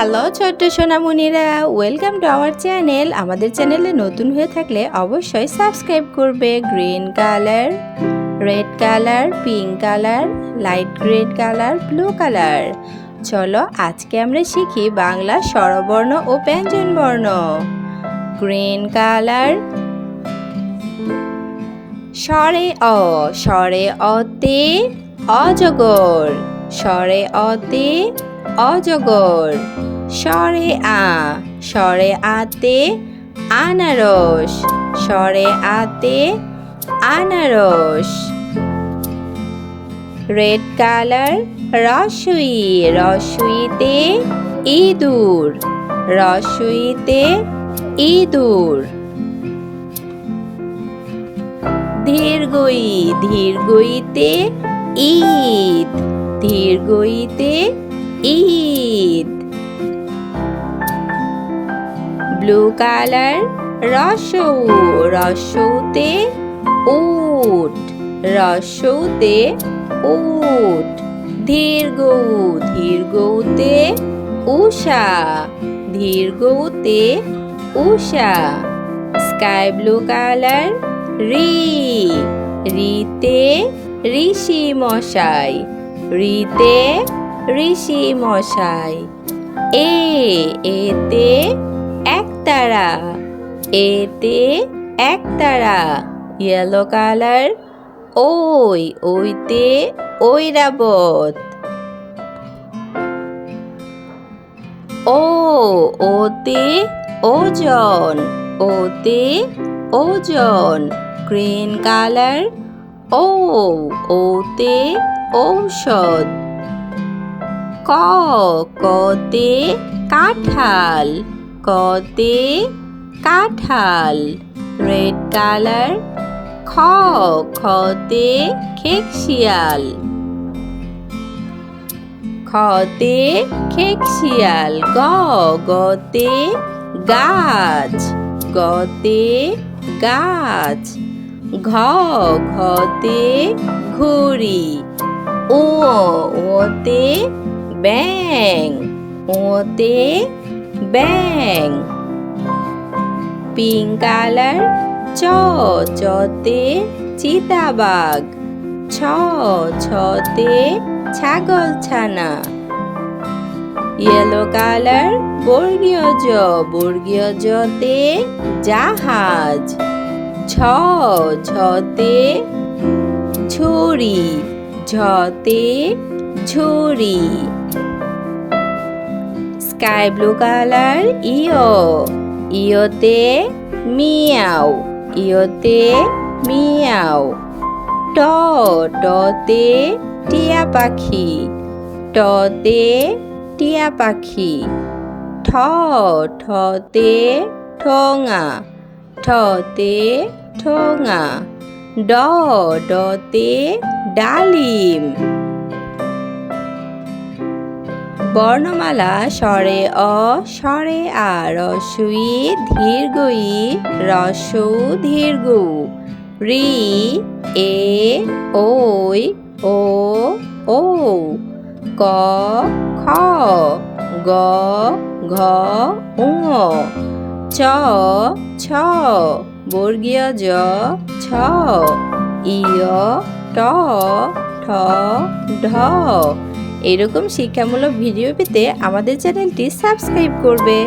Hello ছোট্ট সোনামণিরা, welcome to our channel. আমাদের চ্যানেলে নতুন হয়ে থাকলে অবশ্যই সাবস্ক্রাইব করবে। Green colour, red colour, pink colour, light green colour, blue colour. চলো আজকে আমরা শিখি বাংলা স্বরবর্ণ ও ব্যঞ্জনবর্ণ। গ্রিন কালার, স্বরে অ, স্বরে অতে অজগর, স্বরে অতে অজগর। স্বরে আ, স্বরে আতে আনারস, স্বরে আতে আনারস। রেড কালার, রসুই, রসুইতে ইঁদুর, রসুইতে ইঁদুর। ধীরগই, ধীরগইতে ঈদ, ধীরগইতে ঈদ। ব্লু কালার, রসৌ, রসৌতে উট, রসৌতে উট। ধীরগৌ, ধীরগৌতে উষা, ধীরগৌতে উষা। স্কাই ব্লু কালার, রি, রিতে ঋষি মশাই, রিতে ঋষি মশাই। এতে একতারা, এতে একতারা। ইয়েলো কালার, ওই, ওইতে ঐরাবত। ওতে ওজন, ওতে ওজন। গ্রিন কালার, ওতে ঔষধ। কতে কাঁঠাল, কতে কাঁঠাল। রেড কালার, খতে খেকশিয়াল, খতে খেকশিয়াল। গতে গাছ, গতে গাছ। ঘতে ঘুড়ি। ওতে ব্যাং, ওতে ব্যাং। পিঙ্ক কালার, চতে চিতাবাঘ, ছতে ছাগলছানা। ইয়েলো কালার, বর্গীয় জ, বর্গীয় জতে জাহাজ, ঝতে ঝুড়ি, ঝতে ঝুড়ি। স্কাই ব্লু কালার, ইয়োতে মিয়াও, ইয়োতে মিয়াও। টতে টিয়া পাখি, টতে টিয়া পাখি। ঠতে ঠোঙা, ঠতে ঠোঙা। ডতে ডালিম। বর্ণমালা স্বরে অ, স্বরে আ, রস্বই ধীরগই, রস্যৌ ধীরগৌ। রি, এ, ওই, ও, ঔ। ক, খ, গ, ঘ, ঙ। চ, ছ, বর্গীয় জ, ছ। ইয়, ট, ঠ, ঢ। এরকম শিক্ষামূলক ভিডিও পেতে আমাদের চ্যানেলটি সাবস্ক্রাইব করবে।